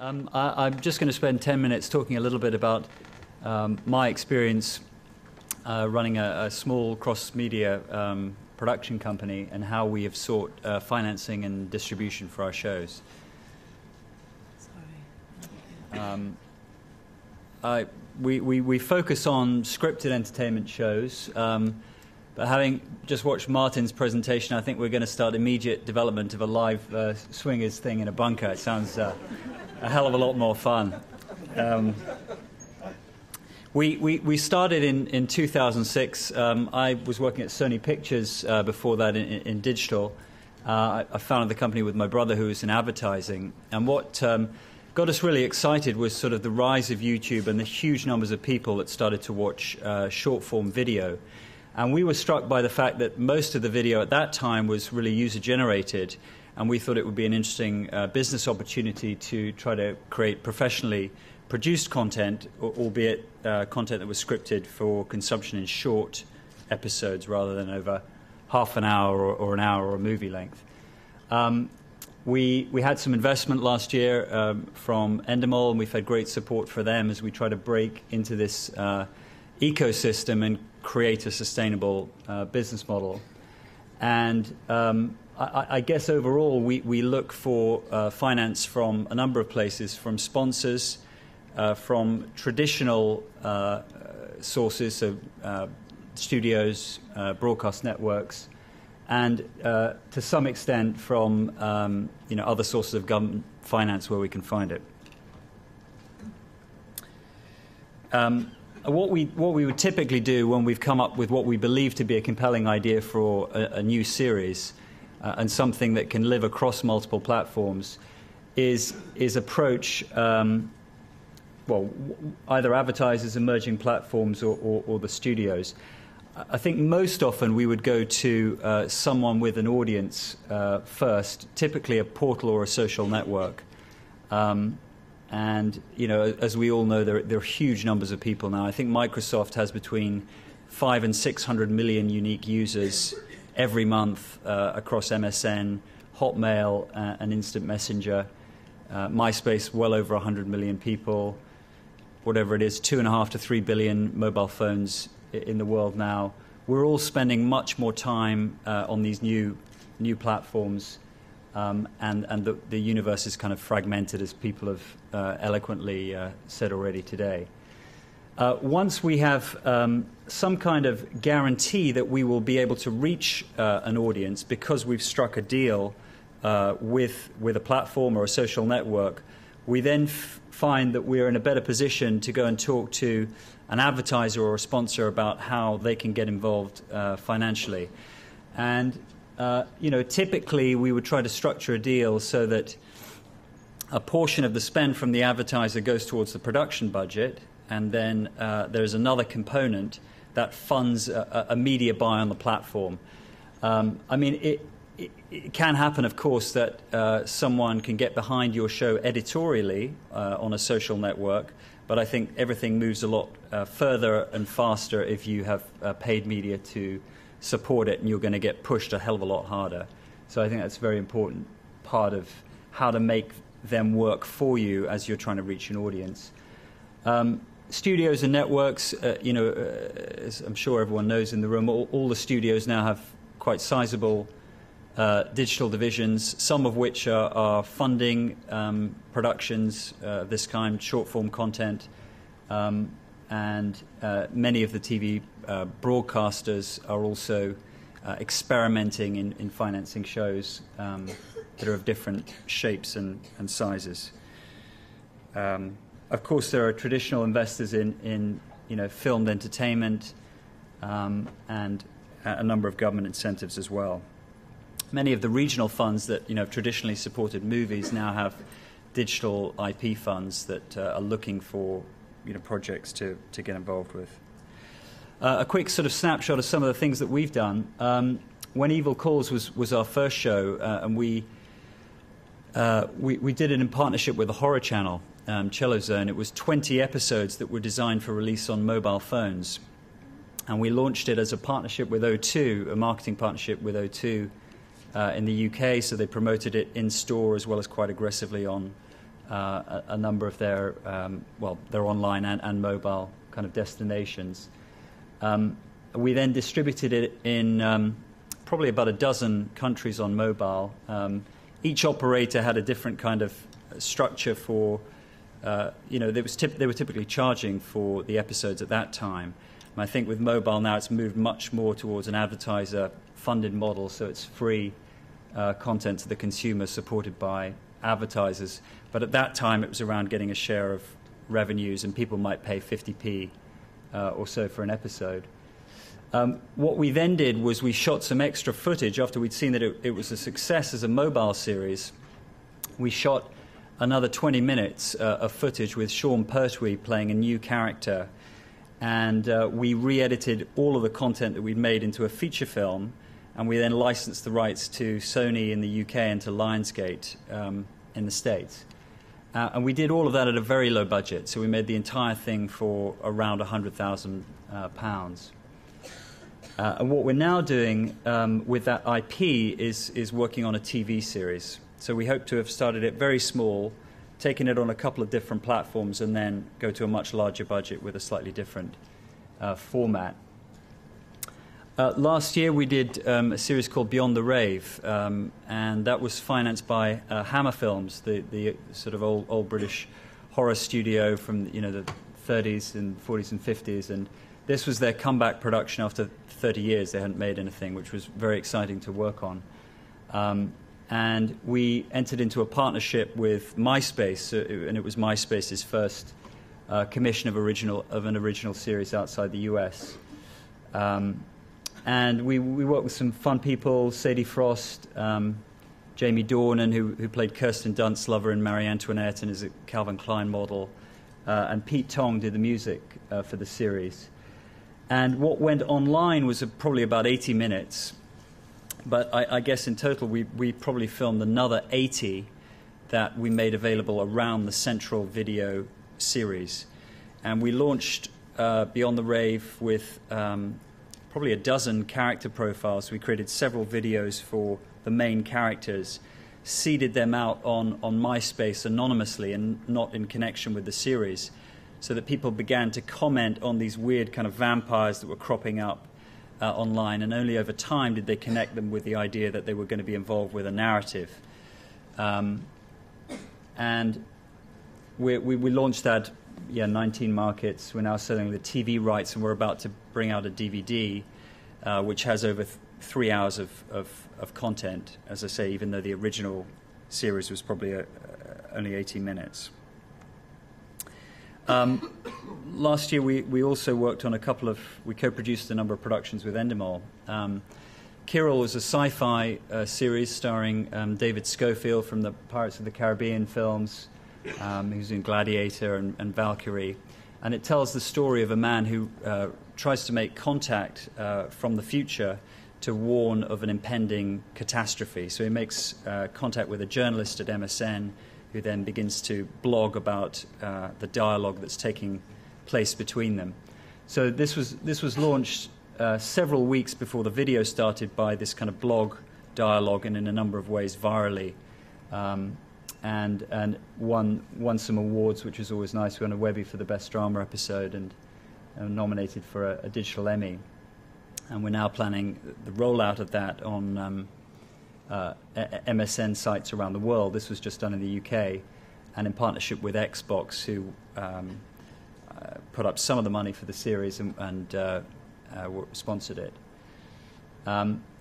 I'm just going to spend 10 minutes talking a little bit about my experience running a small cross-media production company and how we have sought financing and distribution for our shows. We focus on scripted entertainment shows, but having just watched Martin's presentation, I think we're going to start immediate development of a live swingers thing in a bunker. It sounds a hell of a lot more fun. We started in 2006. I was working at Sony Pictures before that in digital. I founded the company with my brother, who was in advertising. And what got us really excited was sort of the rise of YouTube and the huge numbers of people that started to watch short-form video. And we were struck by the fact that most of the video at that time was really user-generated, and we thought it would be an interesting business opportunity to try to create professionally produced content, albeit content that was scripted for consumption in short episodes rather than over half an hour or an hour or a movie length. We had some investment last year from Endemol, and we've had great support for them as we try to break into this ecosystem and create a sustainable business model. And I guess overall we look for finance from a number of places, from sponsors, from traditional sources, so studios, broadcast networks, and to some extent from other sources of government finance where we can find it. What we would typically do when we've come up with what we believe to be a compelling idea for a new series and something that can live across multiple platforms is approach either advertisers, emerging platforms, or the studios. I think most often we would go to someone with an audience first, typically a portal or a social network. And, as we all know, there are huge numbers of people now. I think Microsoft has between 500 and 600 million unique users every month across MSN, Hotmail, and Instant Messenger. MySpace, well over 100 million people. Whatever it is, 2.5 to 3 billion mobile phones in the world now. We're all spending much more time on these new platforms. And the universe is kind of fragmented, as people have eloquently said already today. Once we have some kind of guarantee that we will be able to reach an audience because we've struck a deal with a platform or a social network, we then find that we're in a better position to go and talk to an advertiser or a sponsor about how they can get involved financially. And typically we would try to structure a deal so that a portion of the spend from the advertiser goes towards the production budget, and then there's another component that funds a media buy on the platform. It can happen, of course, that someone can get behind your show editorially on a social network, but I think everything moves a lot further and faster if you have paid media to support it, and you're going to get pushed a hell of a lot harder. So I think that's a very important part of how to make them work for you as you're trying to reach an audience. Studios and networks, as I'm sure everyone knows in the room, all the studios now have quite sizable digital divisions, some of which are funding productions of this kind, short-form content, and many of the TV broadcasters are also experimenting in financing shows that are of different shapes and sizes. Of course, there are traditional investors in filmed entertainment and a number of government incentives as well. Many of the regional funds that have traditionally supported movies now have digital IP funds that are looking for projects to get involved with. A quick sort of snapshot of some of the things that we've done. When Evil Calls was our first show, and we did it in partnership with the horror channel, Cello Zone. It was 20 episodes that were designed for release on mobile phones, and we launched it as a partnership with O2, a marketing partnership with O2 in the UK. So they promoted it in store as well as quite aggressively on a number of their, their online and mobile kind of destinations. We then distributed it in probably about a dozen countries on mobile. Each operator had a different kind of structure for, they were typically charging for the episodes at that time. And I think with mobile now it's moved much more towards an advertiser-funded model, so it's free content to the consumer supported by advertisers. But at that time it was around getting a share of revenues, and people might pay 50p or so for an episode. What we then did was we shot some extra footage after we'd seen that it was a success as a mobile series. We shot another 20 minutes of footage with Sean Pertwee playing a new character, and we re-edited all of the content that we'd made into a feature film, and we then licensed the rights to Sony in the UK and to Lionsgate in the States. And we did all of that at a very low budget, so we made the entire thing for around £100,000. And what we're now doing with that IP is working on a TV series. So we hope to have started it very small, taken it on a couple of different platforms, and then go to a much larger budget with a slightly different format. Last year we did a series called Beyond the Rave, and that was financed by Hammer Films, the sort of old British horror studio from the 30s and 40s and 50s, and this was their comeback production after 30 years. They hadn't made anything, which was very exciting to work on. And we entered into a partnership with MySpace, and it was MySpace's first commission of an original series outside the US. And we worked with some fun people: Sadie Frost, Jamie Dornan, who played Kirsten Dunst's lover in Marie Antoinette and is a Calvin Klein model, and Pete Tong did the music for the series. And what went online was probably about 80 minutes, but I guess in total we probably filmed another 80 that we made available around the central video series. And we launched Beyond the Rave with probably a dozen character profiles. We created several videos for the main characters, seeded them out on MySpace anonymously and not in connection with the series, so that people began to comment on these weird kind of vampires that were cropping up online, and only over time did they connect them with the idea that they were going to be involved with a narrative. And we launched that, 19 markets. We're now selling the TV rights, and we're about to bring out a DVD which has over 3 hours of content, as I say, even though the original series was probably only 18 minutes. Last year we also worked on we co-produced a number of productions with Endemol. Kirill was a sci-fi series starring David Schofield from the Pirates of the Caribbean films, who's in Gladiator and Valkyrie. And it tells the story of a man who tries to make contact from the future to warn of an impending catastrophe. So he makes contact with a journalist at MSN, who then begins to blog about the dialogue that's taking place between them. So this was launched several weeks before the video started by this kind of blog dialogue, and in a number of ways virally, and won some awards, which was always nice. We won a Webby for the best drama episode, and nominated for a digital Emmy. And we're now planning the rollout of that on MSN sites around the world. This was just done in the UK, and in partnership with Xbox, who put up some of the money for the series and sponsored it.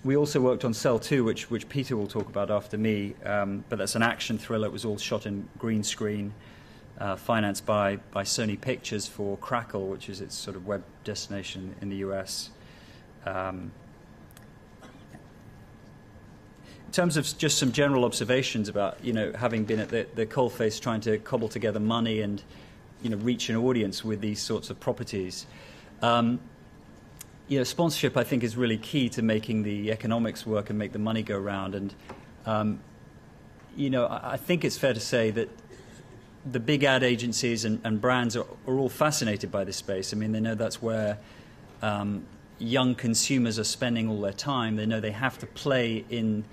We also worked on Cell 2, which Peter will talk about after me, but that's an action thriller. It was all shot in green screen, financed by Sony Pictures for Crackle, which is its sort of web destination in the US. In terms of just some general observations about, having been at the coalface trying to cobble together money and, reach an audience with these sorts of properties, sponsorship, I think, is really key to making the economics work and make the money go round. And, I think it's fair to say that the big ad agencies and brands are all fascinated by this space. I mean, they know that's where young consumers are spending all their time. They know they have to play in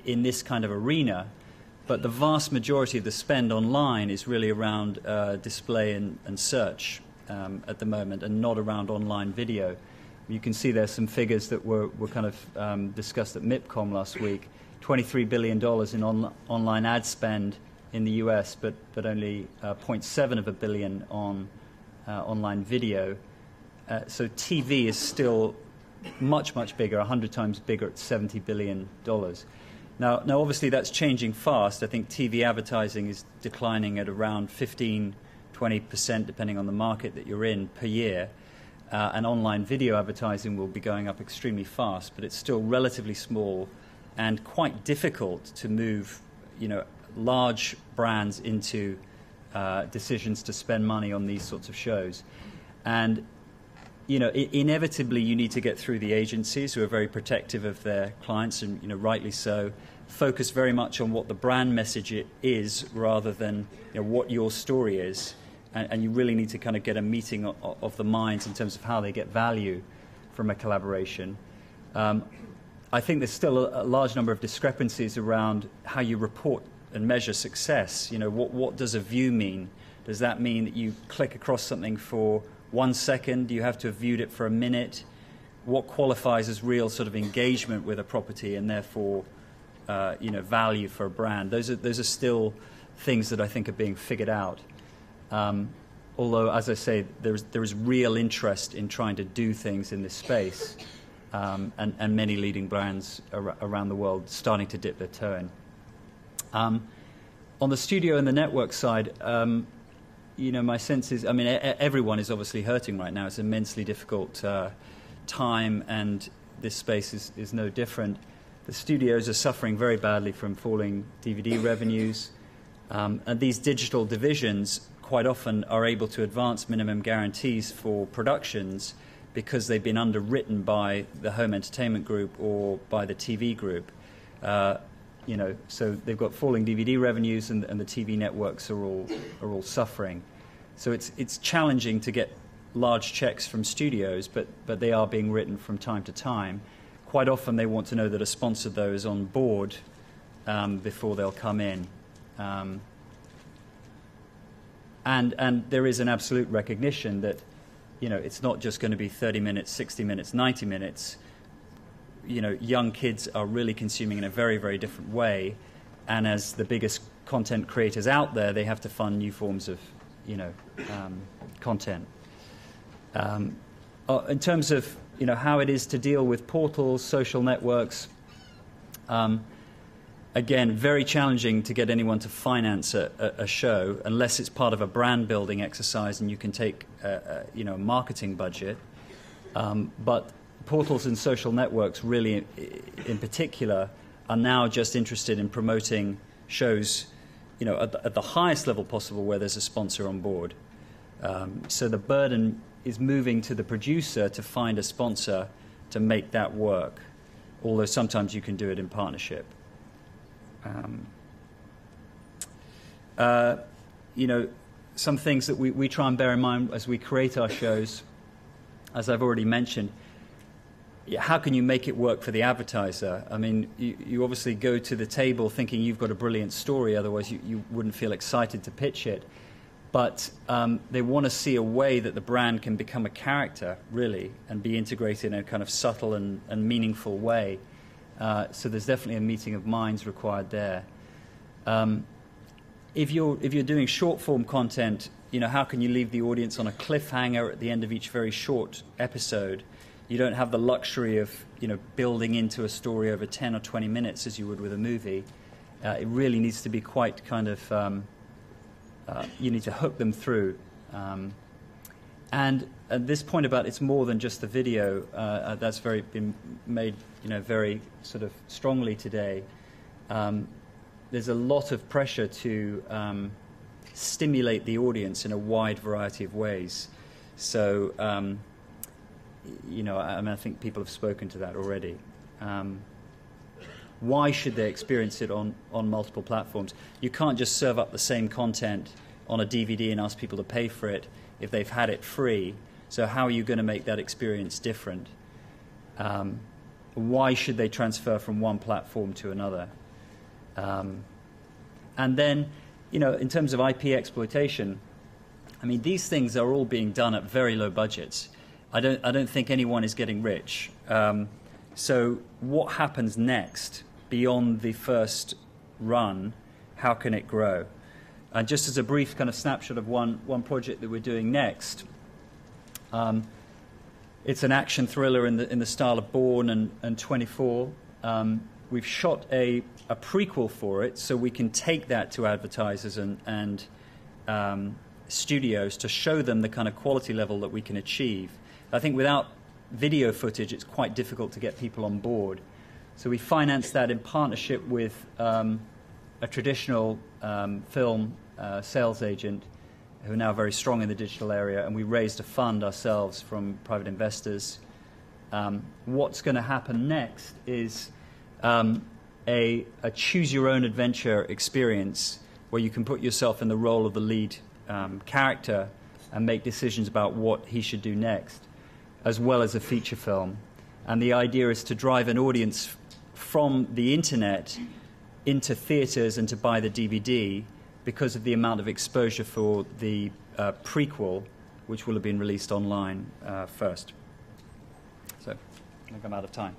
this kind of arena, But the vast majority of the spend online is really around display and search at the moment, and not around online video. You can see there's some figures that were kind of discussed at MIPCOM last week. $23 billion in online ad spend in the US, but only 0.7 billion on online video. So TV is still much, much bigger, 100 times bigger at $70 billion. Now, obviously, that's changing fast. I think TV advertising is declining at around 15-20%, depending on the market that you're in, per year. And online video advertising will be going up extremely fast, but it's still relatively small and quite difficult to move, large brands into decisions to spend money on these sorts of shows. And inevitably you need to get through the agencies who are very protective of their clients, and rightly so, focus very much on what the brand message is rather than what your story is. And you really need to kind of get a meeting of the minds in terms of how they get value from a collaboration. I think there's still a large number of discrepancies around how you report and measure success. What does a view mean? Does that mean that you click across something for 1 second? Do you have to have viewed it for a minute? What qualifies as real sort of engagement with a property and therefore value for a brand? Those are still things that I think are being figured out. Although, as I say, there is real interest in trying to do things in this space, and many leading brands around the world starting to dip their toe in. On the studio and the network side, my sense is, everyone is obviously hurting right now. It's an immensely difficult time, and this space is no different. The studios are suffering very badly from falling DVD revenues, and these digital divisions quite often are able to advance minimum guarantees for productions because they've been underwritten by the home entertainment group or by the TV group. So they've got falling DVD revenues, and the TV networks are all suffering. So it's challenging to get large checks from studios, but they are being written from time to time. Quite often they want to know that a sponsor, though, is on board before they'll come in. And there is an absolute recognition that, it's not just going to be 30 minutes, 60 minutes, 90 minutes. Young kids are really consuming in a very, very different way. And as the biggest content creators out there, they have to fund new forms of, content. In terms of, how it is to deal with portals, social networks, again, very challenging to get anyone to finance a show unless it's part of a brand building exercise and you can take a marketing budget. But portals and social networks really, in particular, are now just interested in promoting shows, at the highest level possible where there's a sponsor on board. So the burden is moving to the producer to find a sponsor to make that work, although sometimes you can do it in partnership. Some things that we try and bear in mind as we create our shows, as I've already mentioned, how can you make it work for the advertiser? You obviously go to the table thinking you've got a brilliant story, otherwise you wouldn't feel excited to pitch it. But they want to see a way that the brand can become a character, really, and be integrated in a kind of subtle and meaningful way. So there's definitely a meeting of minds required there. If you're doing short-form content, how can you leave the audience on a cliffhanger at the end of each very short episode? You don't have the luxury of building into a story over 10 or 20 minutes as you would with a movie. It really needs to be quite kind of you need to hook them through. And at this point about it's more than just the video, that's been made very sort of strongly today. There's a lot of pressure to stimulate the audience in a wide variety of ways. So I think people have spoken to that already. Why should they experience it on multiple platforms? You can't just serve up the same content on a DVD and ask people to pay for it if they've had it free. So how are you going to make that experience different? Why should they transfer from one platform to another? And then, in terms of IP exploitation, I mean, these things are all being done at very low budgets. I don't think anyone is getting rich. So what happens next beyond the first run? How can it grow? And just as a brief kind of snapshot of one project that we're doing next, it's an action thriller in the style of Bourne and 24. We've shot a prequel for it, so we can take that to advertisers and studios to show them the kind of quality level that we can achieve. I think without video footage, it's quite difficult to get people on board. So we financed that in partnership with a traditional film sales agent who are now very strong in the digital area, and we raised a fund ourselves from private investors. What's going to happen next is a choose-your-own-adventure experience where you can put yourself in the role of the lead character and make decisions about what he should do next, as well as a feature film. And the idea is to drive an audience from the internet into theaters and to buy the DVD because of the amount of exposure for the prequel, which will have been released online first. So I think I'm out of time.